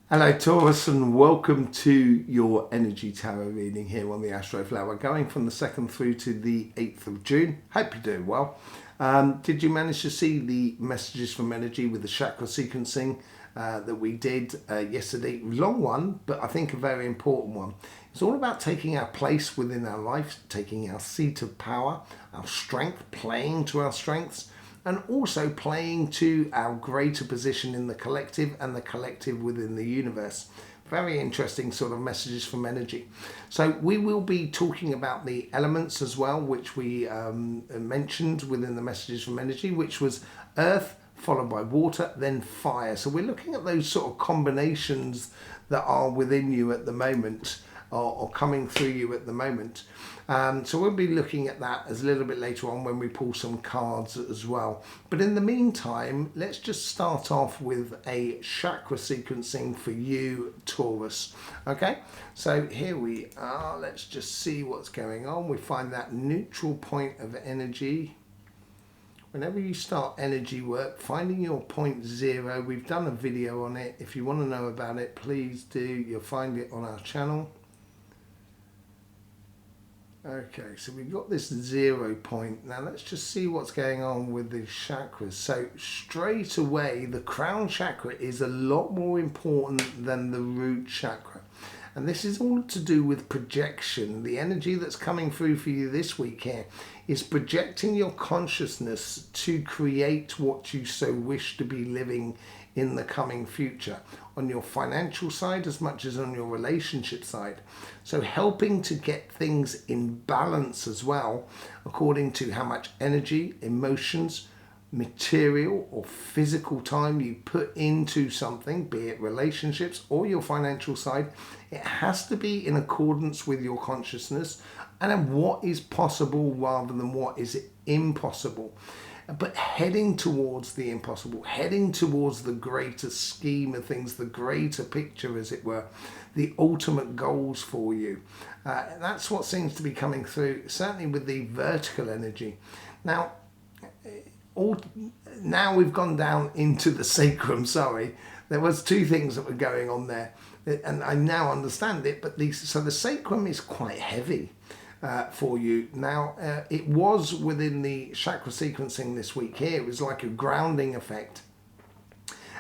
Hello Taurus, and welcome to your energy tarot reading here on the Astroflower, going from the 2nd through to the 8th of June. Hope you're doing well. Did you manage to see the messages from energy with the chakra sequencing that we did yesterday? Long one, but I think a very important one. It's all about taking our place within our life, taking our seat of power, our strength, playing to our strengths, and also playing to our greater position in the collective and the collective within the universe. Very interesting sort of messages from energy. So we will be talking about the elements as well, which we mentioned within the messages from energy, which was earth followed by water, then fire. So we're looking at those sort of combinations that are within you at the moment, or coming through you at the moment. So we'll be looking at that as a little bit later on when we pull some cards as well. But in the meantime, let's just start off with a chakra sequencing for you, Taurus. Okay, so here we are. Let's just see what's going on. We find that neutral point of energy. Whenever you start energy work, finding your point zero, we've done a video on it. If you want to know about it, please do. You'll find it on our channel. Okay, so we've got this 0 point. Now let's just see what's going on with the chakras. So straight away, the crown chakra is a lot more important than the root chakra. And this is all to do with projection. The energy that's coming through for you this week here is projecting your consciousness to create what you so wish to be living in the coming future, on your financial side as much as on your relationship side. So helping to get things in balance as well, according to how much energy, emotions, material or physical time you put into something, be it relationships or your financial side. It has to be in accordance with your consciousness and what is possible rather than what is impossible. But heading towards the impossible, heading towards the greater scheme of things, the greater picture, as it were, the ultimate goals for you. That's what seems to be coming through, certainly with the vertical energy. Now we've gone down into the sacrum. Sorry, there was two things that were going on there, and I now understand it. But so the sacrum is quite heavy for you. Now, it was within the chakra sequencing this week here. It was like a grounding effect.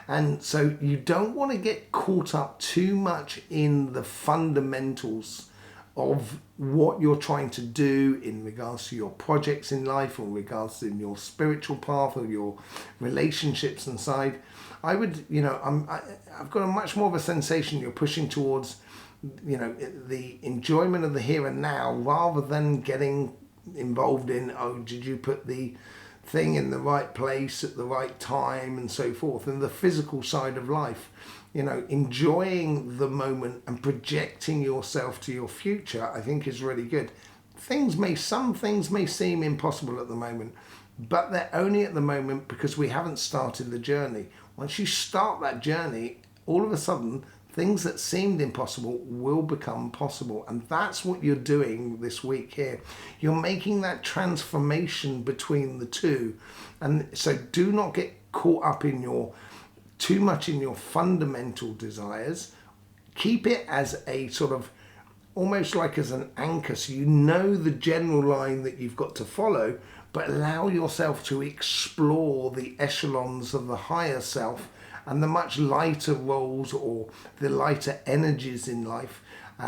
And so you don't want to get caught up too much in the fundamentals of what you're trying to do in regards to your projects in life, or regards to your spiritual path or your relationships inside. I would, I've got a much more of a sensation you're pushing towards the enjoyment of the here and now, rather than getting involved in, did you put the thing in the right place at the right time and so forth, and the physical side of life. Enjoying the moment and projecting yourself to your future, I think, is really good. Some things may seem impossible at the moment, but they're only at the moment because we haven't started the journey. Once you start that journey, all of a sudden things that seemed impossible will become possible. And that's what you're doing this week here. You're making that transformation between the two. And so do not get caught up in too much in your fundamental desires. Keep it as a sort of, almost like as an anchor, so you know the general line that you've got to follow, but allow yourself to explore the echelons of the higher self and the much lighter roles or the lighter energies in life,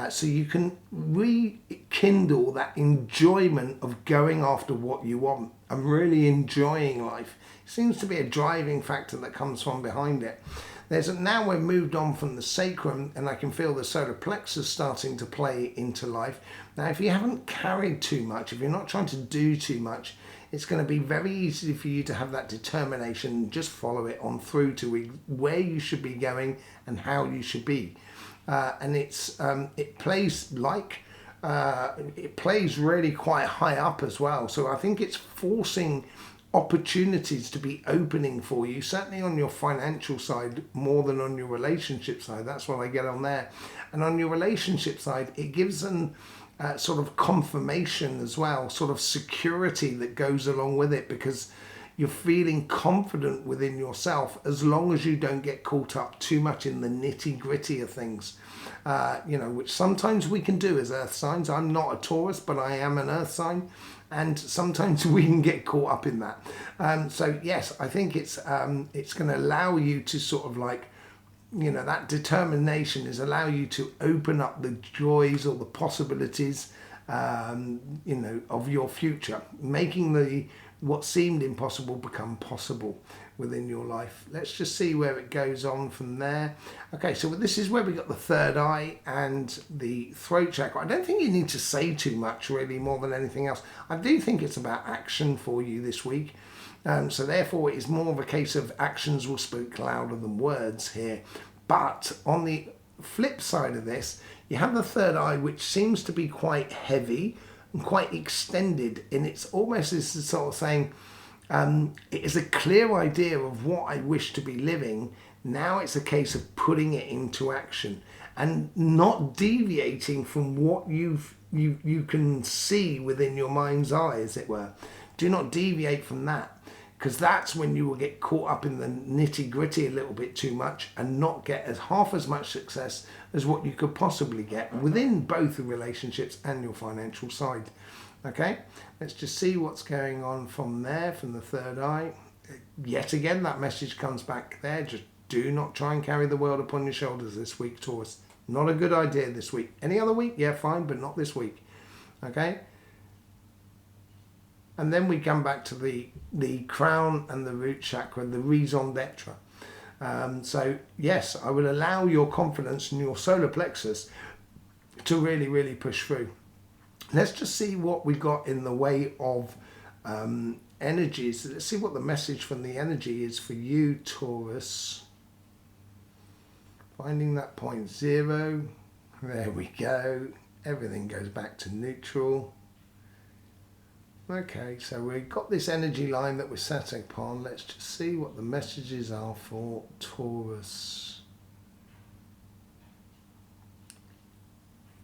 so you can rekindle that enjoyment of going after what you want and really enjoying life. It seems to be a driving factor that comes from behind it. Now we're moved on from the sacrum, and I can feel the solar plexus starting to play into life. Now, if you haven't carried too much, if you're not trying to do too much, it's going to be very easy for you to have that determination and just follow it on through to where you should be going and how you should be. And it plays really quite high up as well. So I think it's forcing opportunities to be opening for you, certainly on your financial side more than on your relationship side. That's what I get on there. And on your relationship side, it gives an sort of confirmation as well, sort of security that goes along with it, because You're feeling confident within yourself as long as you don't get caught up too much in the nitty gritty of things, which sometimes we can do as earth signs. I'm not a Taurus, but I am an earth sign. And sometimes we can get caught up in that. So yes, I think it's going to allow you to sort of like, that determination is allow you to open up the joys or the possibilities, of your future, making what seemed impossible become possible within your life. Let's just see where it goes on from there. Okay, so this is where we got the third eye and the throat chakra. I don't think you need to say too much really, more than anything else. I do think it's about action for you this week. So therefore it is more of a case of actions will speak louder than words here. But on the flip side of this, you have the third eye, which seems to be quite heavy and quite extended, and it's almost this sort of saying, it is a clear idea of what I wish to be living. Now it's a case of putting it into action and not deviating from what you can see within your mind's eye, as it were. Do not deviate from that, because that's when you will get caught up in the nitty gritty a little bit too much and not get half as much success as what you could possibly get within both the relationships and your financial side. Okay, let's just see what's going on from there, from the third eye. Yet again, that message comes back there. Just do not try and carry the world upon your shoulders this week, Taurus. Not a good idea this week. Any other week, yeah, fine, but not this week. Okay. And then we come back to the crown and the root chakra, the raison d'etre. So yes, I would allow your confidence in your solar plexus to really, really push through. Let's just see what we got in the way of energies. Let's see what the message from the energy is for you, Taurus. Finding that point 0. There we go. Everything goes back to neutral. Okay, so we've got this energy line that we're setting upon. Let's just see what the messages are for Taurus.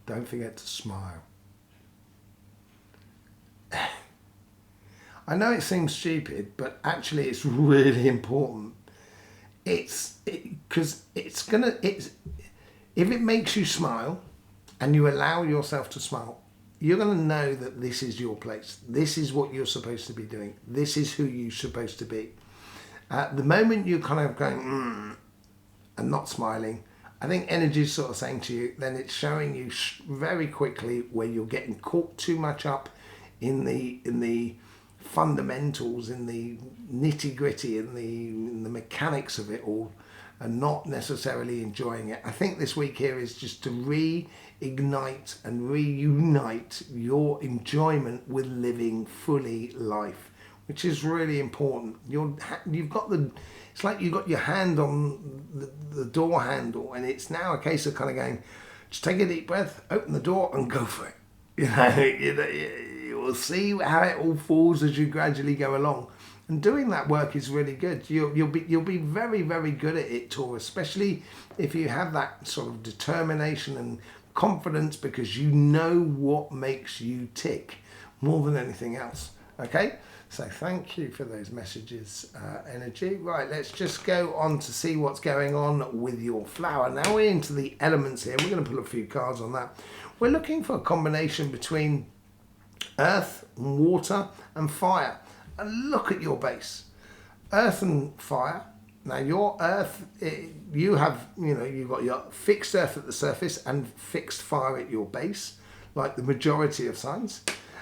Don't forget to smile. I know it seems stupid, but actually it's really important. If it makes you smile and you allow yourself to smile, you're going to know that this is your place. This is what you're supposed to be doing. This is who you're supposed to be. The moment you're kind of going and not smiling, I think energy is sort of saying to you, then it's showing you very quickly where you're getting caught too much up in the fundamentals, in the nitty gritty, in the mechanics of it all, and not necessarily enjoying it. I think this week here is just to reignite and reunite your enjoyment with living fully life, which is really important. It's like you've got your hand on the door handle, and it's now a case of kind of going, just take a deep breath, open the door and go for it. You will see how it all falls as you gradually go along. And doing that work is really good. You'll be very, very good at it, Taurus, especially if you have that sort of determination and confidence, because you know what makes you tick more than anything else. Okay, so thank you for those messages, energy. Right, let's just go on to see what's going on with your flower. Now we're into the elements here. We're going to pull a few cards on that. We're looking for a combination between earth, water and fire. And look at your base, earth and fire. Now your earth, you've got your fixed earth at the surface and fixed fire at your base, like the majority of signs.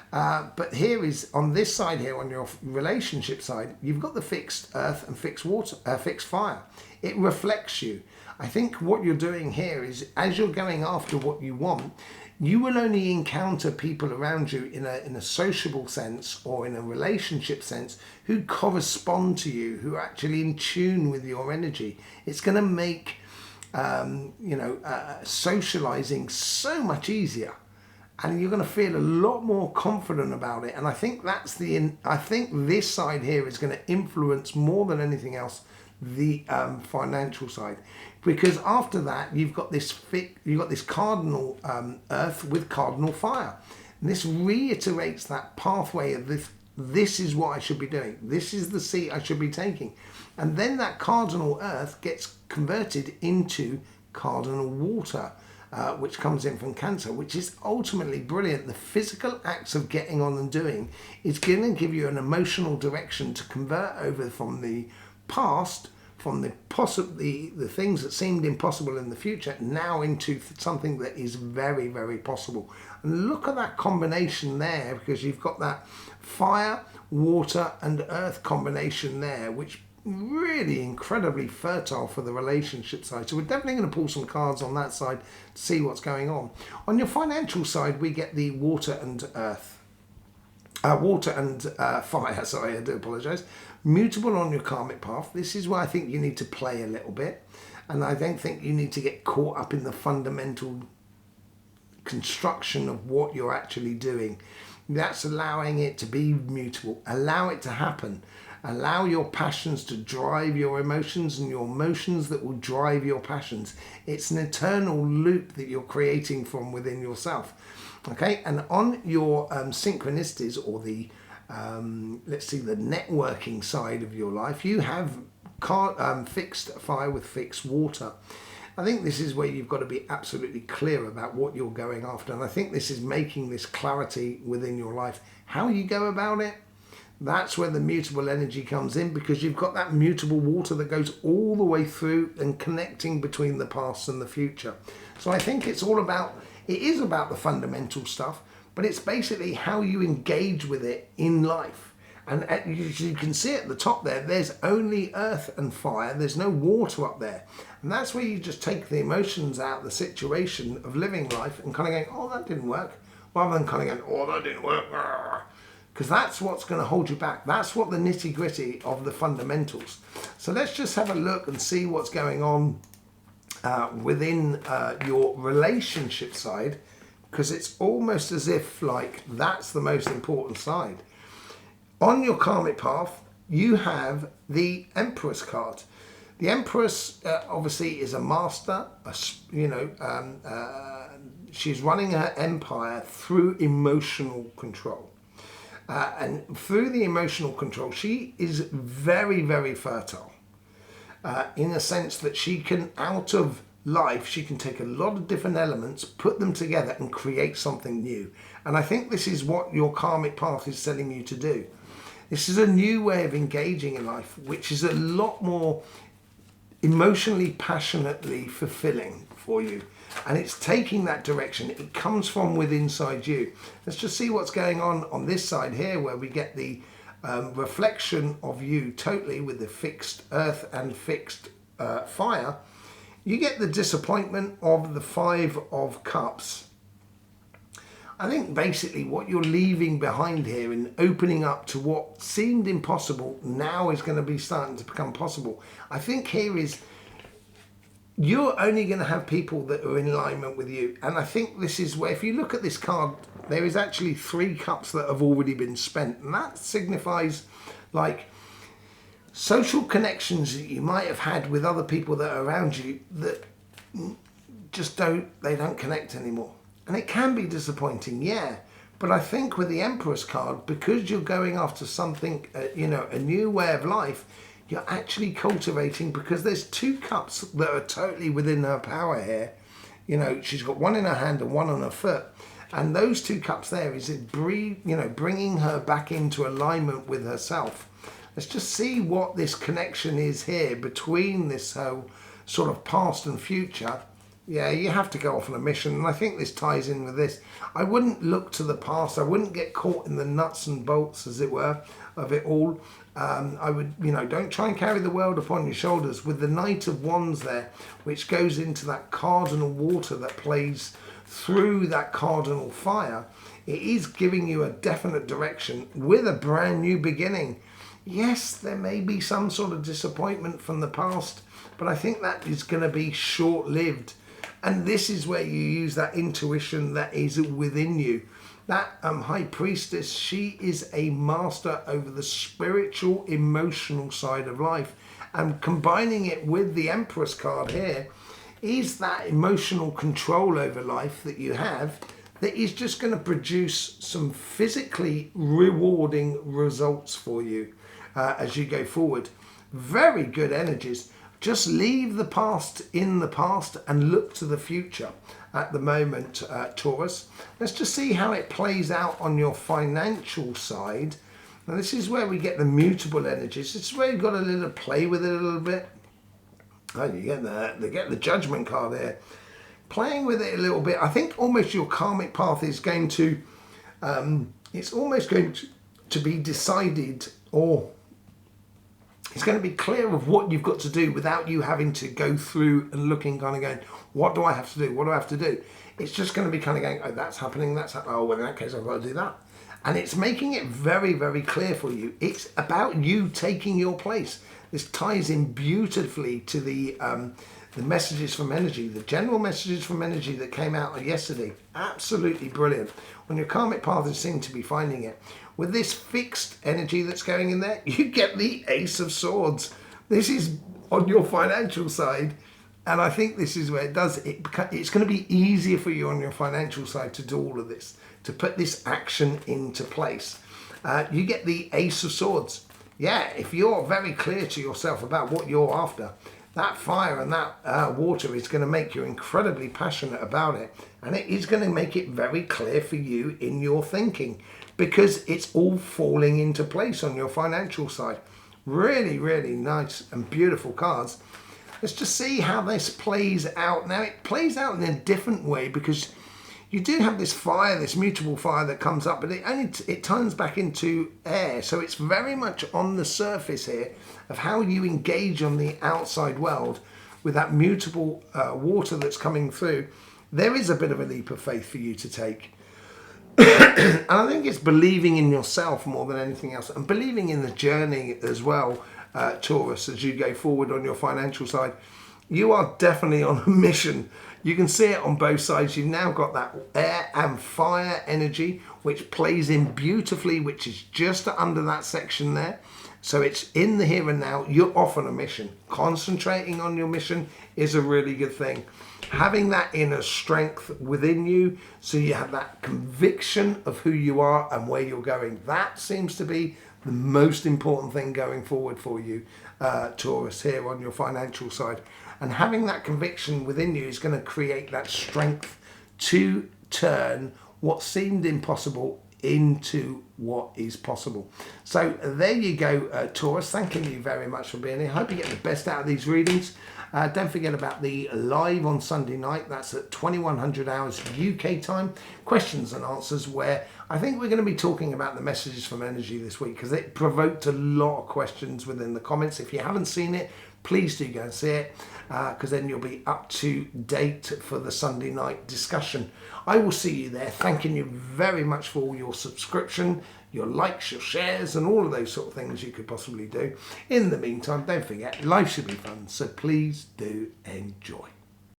But here is, on this side here, on your relationship side, you've got the fixed earth and fixed water, fixed fire. It reflects you. I think what you're doing here is, as you're going after what you want, you will only encounter people around you in a sociable sense or in a relationship sense who correspond to you, who are actually in tune with your energy. It's going to make socializing so much easier, and you're going to feel a lot more confident about it. And I think I think this side here is going to influence more than anything else the financial side, because after that you've got this cardinal earth with cardinal fire, and this reiterates that pathway of this this is what I should be doing. This is the seat I should be taking. And then that cardinal earth gets converted into cardinal water, which comes in from Cancer, which is ultimately brilliant. The physical acts of getting on and doing is going to give you an emotional direction to convert over from the past, from the things that seemed impossible in the future, now into something that is very, very possible. And look at that combination there, because you've got that fire, water and earth combination there, which really incredibly fertile for the relationship side. So we're definitely going to pull some cards on that side to see what's going on. On your financial side, we get the water and earth. Water and fire, sorry, I do apologise. Mutable on your karmic path. This is where I think you need to play a little bit. And I don't think you need to get caught up in the fundamental construction of what you're actually doing. That's allowing it to be mutable. Allow it to happen. Allow your passions to drive your emotions, and your emotions that will drive your passions. It's an eternal loop that you're creating from within yourself. Okay, and on your synchronicities, or the let's see, the networking side of your life, you have fixed fire with fixed water. I think this is where you've got to be absolutely clear about what you're going after, and I think this is making this clarity within your life. How you go about it, that's where the mutable energy comes in, because you've got that mutable water that goes all the way through and connecting between the past and the future. So I think it's all about, it is about the fundamental stuff, but it's basically how you engage with it in life. And as you can see at the top there, there's only earth and fire. There's no water up there. And that's where you just take the emotions out of the situation of living life and kind of going, oh, that didn't work. Rather than kind of going, oh, that didn't work. Because that's what's going to hold you back. That's what the nitty gritty of the fundamentals. So let's just have a look and see what's going on within your relationship side, because it's almost as if like that's the most important side. On your karmic path, you have the Empress card. The Empress obviously is a master, she's running her empire through emotional control. And through the emotional control, she is very, very fertile in a sense that she can, out of life, she can take a lot of different elements, put them together and create something new. And I think this is what your karmic path is telling you to do. This is a new way of engaging in life, which is a lot more emotionally, passionately fulfilling for you. And it's taking that direction. It comes from within inside you. Let's just see what's going on this side here, where we get the reflection of you totally with the fixed earth and fixed fire. You get the disappointment of the Five of Cups. I think basically what you're leaving behind here and opening up to what seemed impossible now is going to be starting to become possible. I think here is, you're only going to have people that are in alignment with you. And I think this is where, if you look at this card, there is actually 3 cups that have already been spent. And that signifies like social connections that you might have had with other people that are around you that just don't connect anymore. And it can be disappointing, yeah. But I think with the Empress card, because you're going after something, a new way of life, you're actually cultivating, because there's 2 cups that are totally within her power here. You know, she's got one in her hand and one on her foot. And those 2 cups there is bringing her back into alignment with herself. Let's just see what this connection is here between this whole sort of past and future. Yeah, you have to go off on a mission, and I think this ties in with this. I wouldn't look to the past. I wouldn't get caught in the nuts and bolts, as it were, of it all. I would, don't try and carry the world upon your shoulders. With the Knight of Wands there, which goes into that cardinal water that plays through that cardinal fire, it is giving you a definite direction with a brand new beginning. Yes, there may be some sort of disappointment from the past, but I think that is going to be short-lived. And this is where you use that intuition that is within you. That High Priestess, she is a master over the spiritual, emotional side of life. And combining it with the Empress card here is that emotional control over life that you have that is just going to produce some physically rewarding results for you as you go forward. Very good energies. Just leave the past in the past and look to the future at the moment, Taurus. Let's just see how it plays out on your financial side. Now this is where we get the mutable energies. This is where you've got a little play with it a little bit. Oh, you get the Judgment card there. Playing with it a little bit. I think almost your karmic path is going to, it's almost going to be decided, or it's going to be clear of what you've got to do without you having to go through and looking, kind of going, what do I have to do? What do I have to do? It's just going to be kind of going, oh, that's happening, that's happening. Oh, well, in that case, I've got to do that. And it's making it very, very clear for you. It's about you taking your place. This ties in beautifully to the messages from energy, the general messages from energy that came out yesterday. Absolutely brilliant. When your karmic path is seen to be finding it. With this fixed energy that's going in there, you get the Ace of Swords. This is on your financial side. And I think this is where it does. It's going to be easier for you on your financial side to do all of this, to put this action into place. You get the Ace of Swords. Yeah, if you're very clear to yourself about what you're after, that fire and that water is going to make you incredibly passionate about it. And it is going to make it very clear for you in your thinking, because it's all falling into place on your financial side. Really, really nice and beautiful cards. Let's just see how this plays out. Now, it plays out in a different way because you do have this fire, this mutable fire that comes up, but it turns back into air. So it's very much on the surface here of how you engage on the outside world with that mutable water that's coming through. There is a bit of a leap of faith for you to take. And I think it's believing in yourself more than anything else, and believing in the journey as well, Taurus, as you go forward on your financial side. You are definitely on a mission. You can see it on both sides. You've now got that air and fire energy, which plays in beautifully, which is just under that section there. So it's in the here and now. You're off on a mission. Concentrating on your mission is a really good thing. Having that inner strength within you, so you have that conviction of who you are and where you're going. That seems to be the most important thing going forward for you, Taurus, here on your financial side. And having that conviction within you is going to create that strength to turn what seemed impossible into what is possible. So there you go, Taurus. Thanking you very much for being here. Hope you get the best out of these readings. Don't forget about the live on Sunday night. That's at 2100 hours UK time. Questions and answers, where I think we're going to be talking about the messages from energy this week, because it provoked a lot of questions within the comments. If you haven't seen it, please do go and see it, because then you'll be up to date for the Sunday night discussion. I will see you there. Thanking you very much for all your subscription, your likes, your shares, and all of those sort of things you could possibly do. In the meantime, don't forget, life should be fun, so please do enjoy.